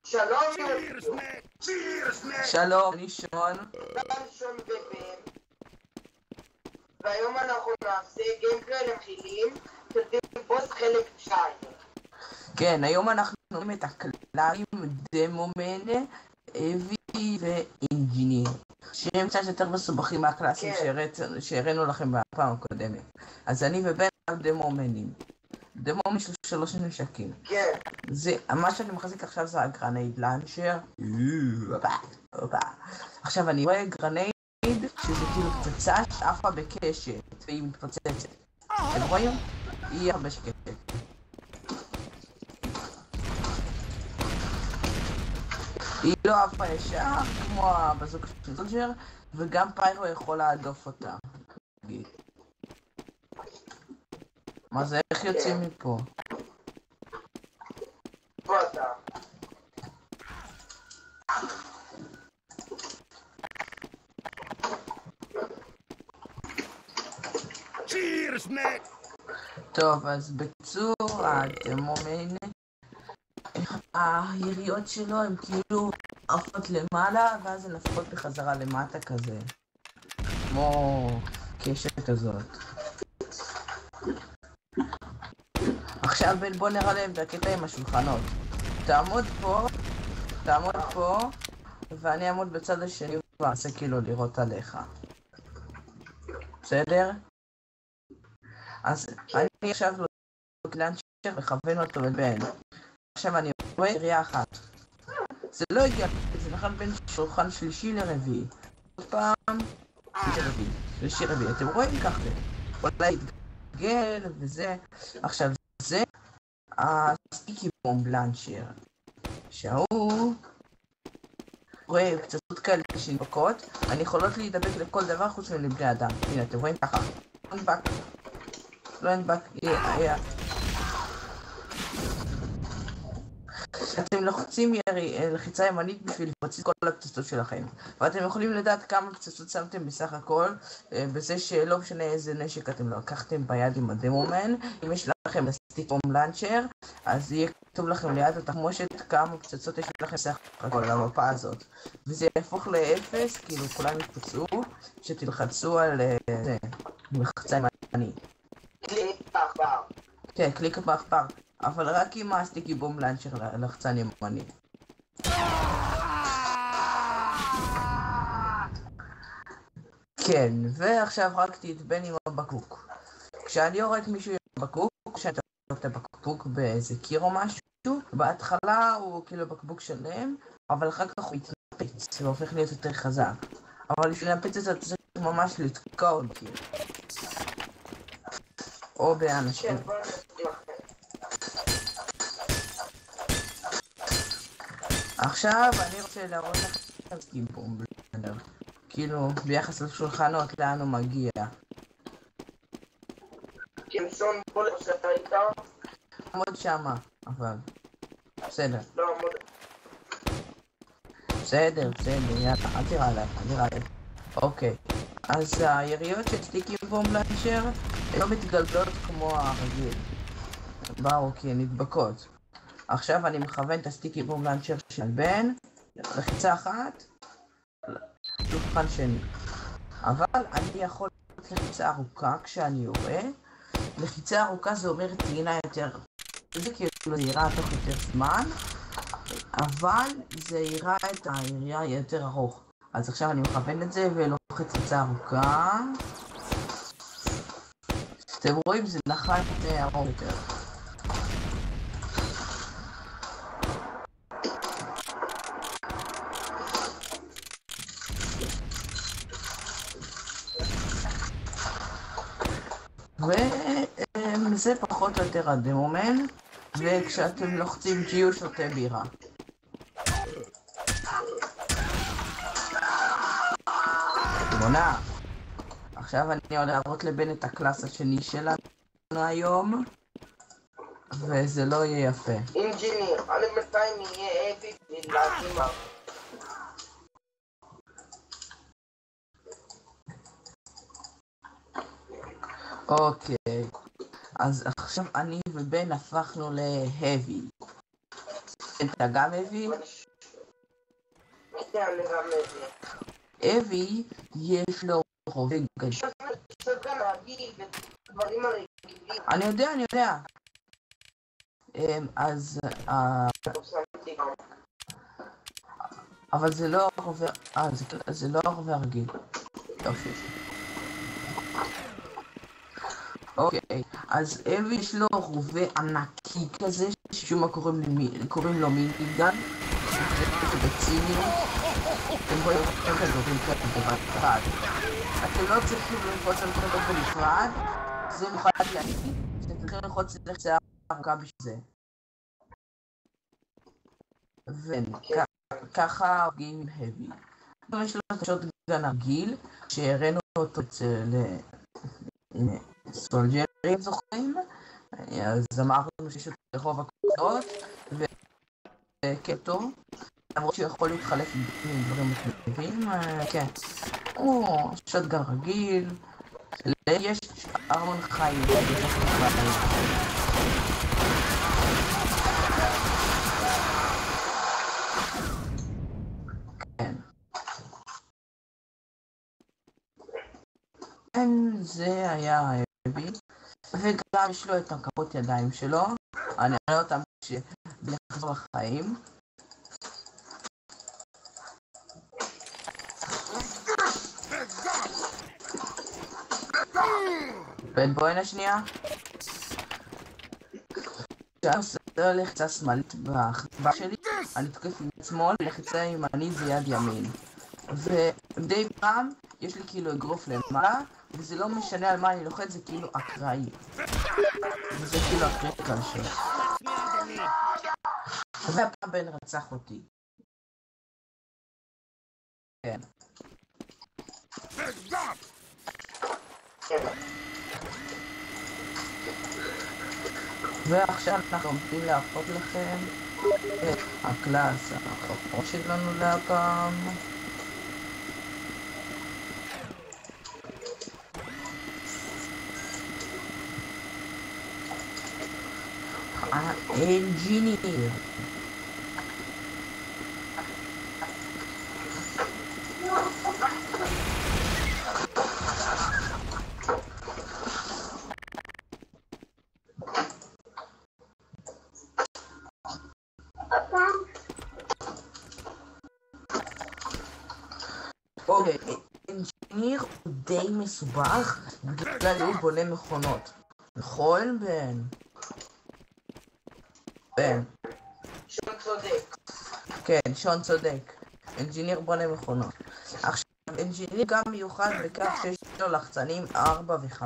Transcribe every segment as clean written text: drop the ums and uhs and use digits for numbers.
שלום, שלום, אני שון. שון ובן. והיום אנחנו נעשה גיימפליי למחילים של טיפ בוס חלק 2. כן, היום אנחנו רואים את הקלעים דמומן, אבי ואינג'יניר, שהם קצת יותר מסובכים מהקלאסים שהראינו לכם בפעם הקודמת. אז אני ובן דמומנים. דמומן של 3 נשקים. כן. מה שאני מחזיק עכשיו זה הגרנייד לאנצ'ר. עכשיו אני רואה גרנייד שזה כאילו פצצה שעפה בקשת והיא מתפוצצת. אתם רואים? היא הרבה שקשת. היא לא עפה ישר כמו הבזוקה של זולג'ר, וגם פיירו יכול להדוף אותה. מה זה? איך יוצאים מפה? טוב, אז בקיצור, הדמומן, היריות שלו הן כאילו עפות למעלה, ואז הן נפחות בחזרה למטה כזה. כמו קשת הזאת. עכשיו בוא נראה להם את הקטע עם השולחנות. תעמוד פה, ואני אעמוד בצד השני ואעשה כאילו לראות עליך. בסדר? אז אני עכשיו לוקח לאנצ'ר וכוון אותו לבן. עכשיו אני רואה ירייה אחת. זה לא הגיע, זה נכון בין שולחן שלישי לרביעי. עוד פעם, שלישי רביעי. אתם רואים ככה? אולי יתגל וזה. עכשיו זה הסטיקי בומב לאנצ'ר. שהוא רואה פצצות כאלה שנדבקות, הן יכולות להידבק לכל דבר חוץ מבני אדם. הנה, אתם רואים ככה. לא נדבק, אתם לוחצים לחיצה ימנית בשביל לפוצץ כל הפצצות שלכם, ואתם יכולים לדעת כמה פצצות שמתם בסך הכל, בזה שלא משנה איזה נשק אתם לקחתם ביד עם הדמומן. אם יש לכם סטיק בומב לאנצ'ר, אז יהיה כתוב לכם ליד התחמושת כמה פצצות יש לכם בסך הכל על המפה הזאת, וזה יהפוך לאפס, כאילו כולם יתפצעו שתלחצו על זה, לחיצה ימנית. קליק בעכבר. כן, קליק בעכבר, אבל רק עם הסטיקי בומב לאנצ'ר לחצן ימני. כן, ועכשיו רק תתבן עם הבקבוק. כשאני יורד מישהו עם הבקבוק, כשאתה יורד את הבקבוק באיזה קיר או משהו, בהתחלה הוא כאילו בקבוק שלם, אבל אחר כך הוא יתנפץ והופך להיות יותר חזק. אבל בשביל לנפץ את זה צריך ממש לתקוע עוד קיר. או באנשים. עכשיו אני רוצה להראות לכם סטיקי בומב, כאילו ביחס לשולחנות לאן הוא מגיע. שון בול שאתה איתה? עמוד שמה, אבל בסדר. לא עמוד. בסדר, יאללה, אל תראה עליי. אוקיי, אז היריות של סטיקי בומב לאנצ'ר לא מתגלגלות כמו הרגיל. באו כי הן נדבקות. עכשיו אני מכוון את הסטיקי בומב לאנצ'ר של בן, לחיצה אחת, שולחן שני. אבל אני יכול לחיצה ארוכה כשאני יורה. לחיצה ארוכה זה אומר טעינה יותר, זה כאילו זה יראה תוך יותר זמן, אבל זה יראה את הירייה יותר ארוך. אז עכשיו אני מכוון את זה ולוחץ לחיצה ארוכה. אתם רואים, זה לחץ ארוך יותר. וזה פחות או יותר הדמומן, וכשאתם לוחצים G הוא שותה בירה. תמונה. עכשיו אני עוד להראות לבן את הקלאס השני שלנו היום, וזה לא יהיה יפה. אינג'יניר, אני בינתיים יהיה אפי להגימה. אוקיי, אז עכשיו אני ובן הפכנו להבי. אתה גם אבי? כן, אני גם מבין. אבי יש לו רובה גדול. שוטגן רגיל ודברים הרגילים. אני יודע. אז... אבל זה לא רובה... זה לא רובה הרגיל. יופי. אוקיי, אז אבי יש לו רובה ענקי כזה, ששום מה קוראים לו מיניגן. זה בציניות. אתם רואים איך הדברים כאלה בבת אחד. אתם לא צריכים ללחוץ על כל דבר בנפרד, זה מוכן להגיד, שאתם צריכים ללחוץ לחצה ארוכה בשביל זה. וככה הורגים עם heavy. יש לו את השוטגן הרגיל, שהראינו אותו אצל סולג'רים זוכרים, אז אמרנו שיש יותר רוב הקבוצות, וקטו, למרות שהוא יכול להתחלף עם דברים מגניבים, כן. שוטגן רגיל, יש ארמון חיים, כן. זה היה האבי, וגם יש לו את הכפות ידיים שלו, אני אראה אותם לחזור לחיים. בואי השנייה. עכשיו זה לחיצה שמאלית בחצבה שלי, אני תוקף עם שמאל, לחיצה ימנית זה יד ימין. ומדי פעם יש לי כאילו אגרוף למעלה, וזה לא משנה על מה אני לוחץ, זה כאילו אקראי. וזה כאילו אקראי כאשר. והפעם בן רצח אותי. כן. ועכשיו אנחנו עומדים להראות לכם את הקלאס האחרון שלנו להפעם. האנג'יניר. אוקיי, אנג'יניר הוא די מסובך, בגלל הוא בונה מכונות. נכון, בן? בן. שון צודק. כן, שון צודק. אנג'יניר בונה מכונות. עכשיו, אנג'יניר גם מיוחד בכך שיש לו לחצנים 4 ו-5.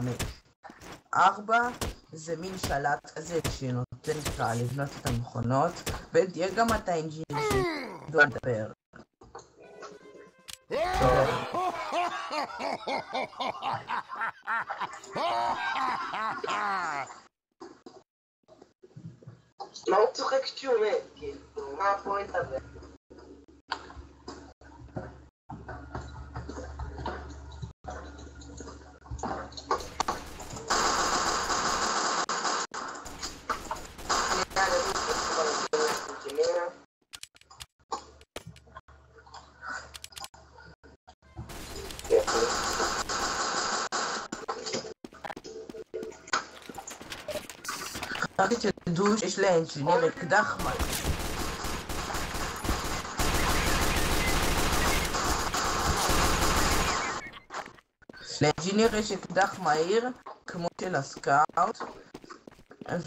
4 זה מין שלט כזה שנותן לך לבנות את המכונות, ותהיה גם את האנג'יניר שלא לדבר. מה הוא צוחק כשהוא מת? כאילו, מה הפואנטה בזה? רק שתדעו שיש לאנג'יניר אקדח מהיר. לאנג'יניר יש אקדח מהיר כמו של הסקאוט,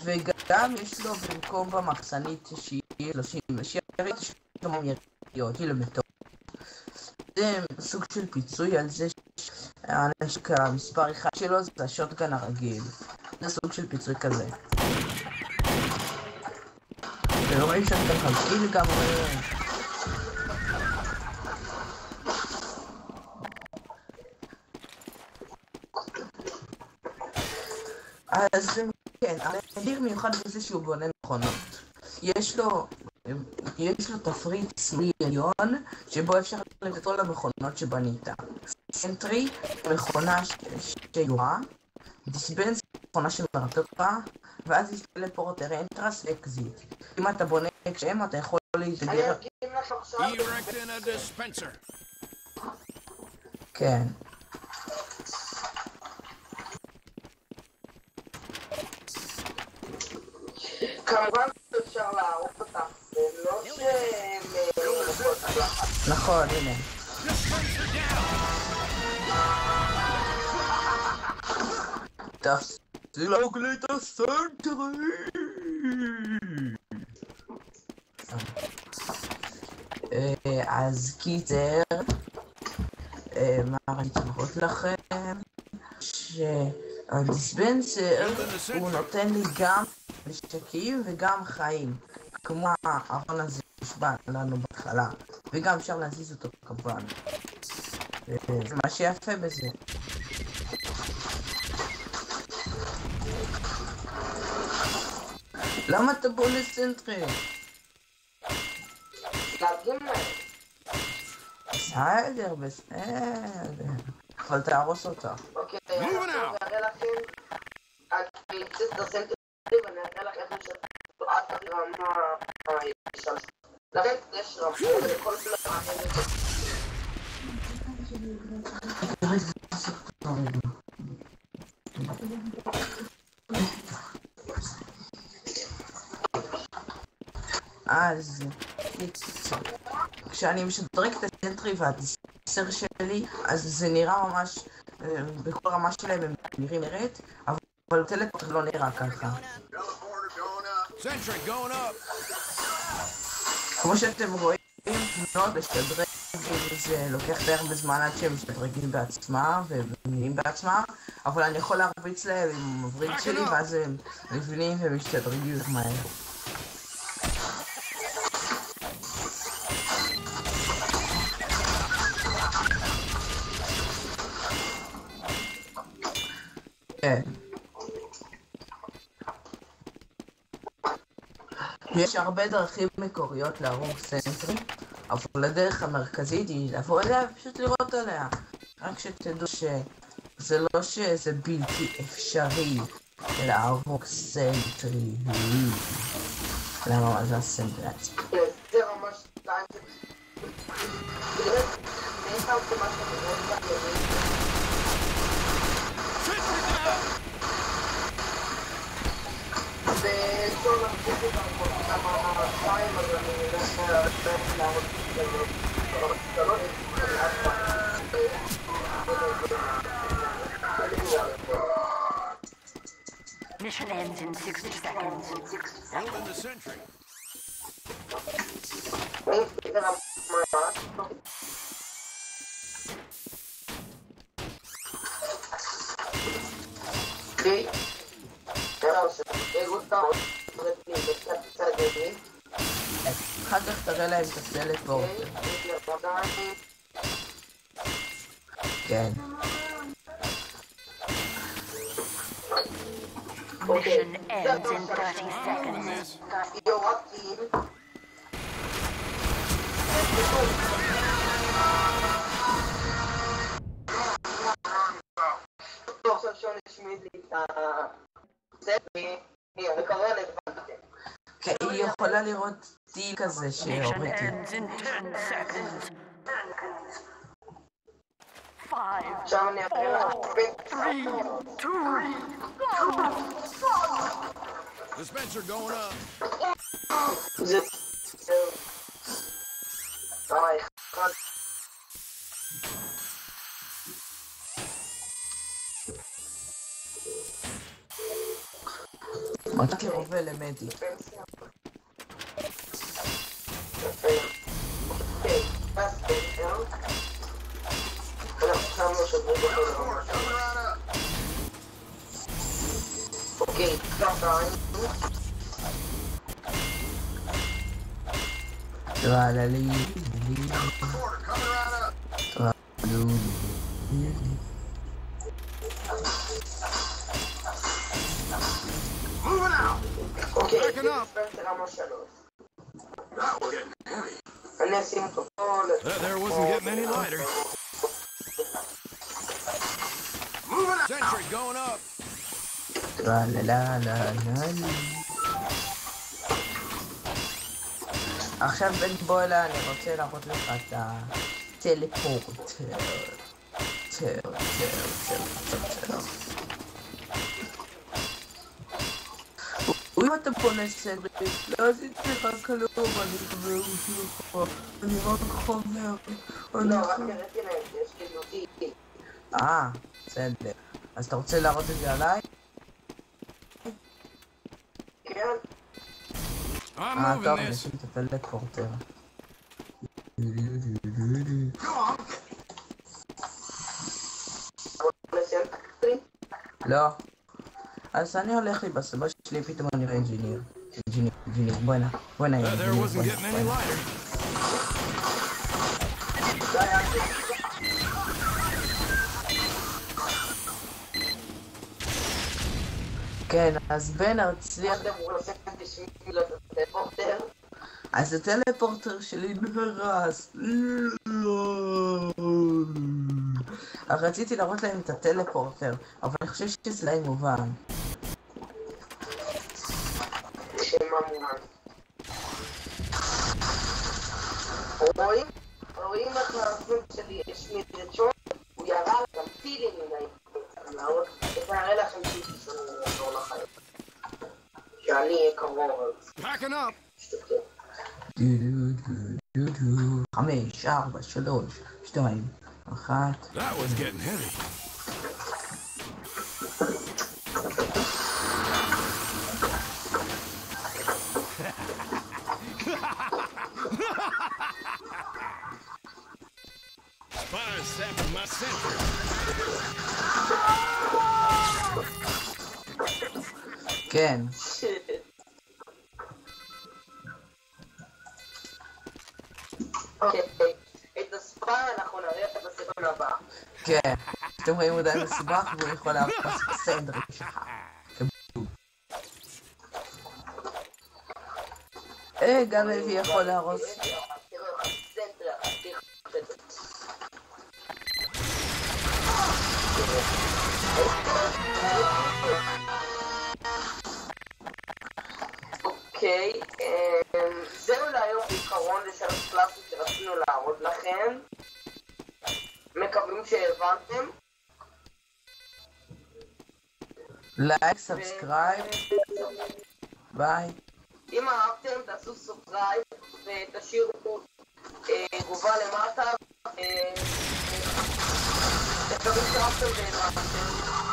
וגם יש לו במקום במחסנית שהיא 37 יש לו יריות, היא למטור. זה סוג של פיצוי על זה שהנשק המספר 1 שלו זה השוטגן הרגיל. זה סוג של פיצוי כזה. אתם רואים שאתם חלקים לגמרי. אז כן, האנג'יניר מיוחד בזה שהוא בונה מכונות. יש לו תפריט שמאלי עליון שבו אפשר לתת כל המכונות שבנית. סנטרי, מכונה שיורה, דיספנס, מכונה שמרתקה, ואז יש טלפורטר, אנטרס ואקזיט. אם אתה בונה כשהם אתה יכול אני להתגר. אקים לך עכשיו. Erecting a dispenser. כן. כמובן אפשר להרוג אותך, זה לא שהם לקחו אותך לחץ. נכון, הנה. Dispenser down. תפסילוג לי את הסנטרי! אז קיצר, מה אני תמרות לכם? שהדיספנסר הוא נותן לי גם נשקים וגם חיים, כמו הארון הזה שהושבע לנו בהתחלה, וגם אפשר להזיז אותו כמובן. זה מה שיפה בזה. למה אתה בונה סנטרי? להדגים להם. בסדר, אבל תהרוס אותה. אוקיי, אני אראה לכם אני אקציס את הסנטרי ואני אראה לך איך הוא עד הרמה הישן. לכן יש רמה לכל פלאה אחרת. אז כשאני משדרג את הסנטרי והדיספנסר שלי, אז זה נראה ממש, בכל רמה שלהם הם נראים נראית, אבל טלפורט לא נראה ככה. Sentry going up. כמו שאתם רואים, תמונות לשדרג, זה לוקח די הרבה זמן עד שהם משתדרגים בעצמם ומבינים בעצמם, אבל אני יכול להרביץ להם עם המבריג שלי ואז הם מבינים ומשתדרגים מהר. כן. יש הרבה דרכים מקוריות להרוג סנטרי, אבל הדרך המרכזית היא לבוא אליה ופשוט לראות עליה. רק שתדעו שזה לא שזה בלתי אפשרי להרוג סנטרי. למה מה זה הסנטרי? זה ממש טענתי. תראה, נהייתה אותי מה שאתה רואה. וכל המחזיק אותם כמה שתיים, אז אני הולך לעבוד בקטנות. Mission ends in 60 seconds. Holding the sentry. Okay. אחר כך תראה להם את הטלפורט. כן. Mission ends in 30 seconds. כן, היא יכולה לראות טיל כזה Mission שהוריתי. ends in 10 seconds. 5, עכשיו אני אראה לך 3, 2, Dispenser going up. זה... אחד. מצאתי רובה למדי. אוקיי, כפיים. טרללי. טרלו. אוקיי, דיספנסר רמה 3. אני אשים אותו פה... There wasn't getting any lighter. Sentry going up. טרללה. עכשיו בן בוא אליי, אני רוצה להראות לך את הטלפורטר. טר. אם אתה פונה סדרי, לא עשיתי לך כלום, אני חבר שלך, אני רק חבר, לא, רק הראיתי להם, יש לי נוטי. בסדר. אז אתה רוצה להראות את זה עליי? כן? I'm טוב, moving this. נשים את הטלפורטר. לא. אז אני הולך לי בסבבה שלי, פתאום אני רואה אינג'יניר. בוא'נה. That there wasn't getting any lighter. כן, אז בן הרצליח... אתם רוצים בשביל הטלפורטר? אז הטלפורטר שלי נהרס. רציתי להראות להם את הטלפורטר, אבל אני חושב שזה די מובן. שמה מובן? רואים את מהזוג שלי, יש לי רצון, הוא ירה גם טילים מדי. זה נראה לכם טילים שאני אעזור לחיים. שאני אהיה קרוב על זה. Packing up. שתקה. 5, 4, 3, 2, 1. That was getting heavy. Fire sapping my sentry. כן. אוקיי, את הספר אנחנו נראה בסרטון הבא. כן. אתם רואים הוא די מסובך והוא יכול להרוס סנדרי שלך. גם אבי יכול להרוס. אוקיי, זהו להיום בעיקרון לשלוש קלאסים שרצינו להראות לכם. מקווים שהבנתם. לייק, סאבסקרייב, ביי. אם אהבתם תעשו סובסקרייב ותשאירו תגובה למטה. תקווים שאהבתם והבנתם.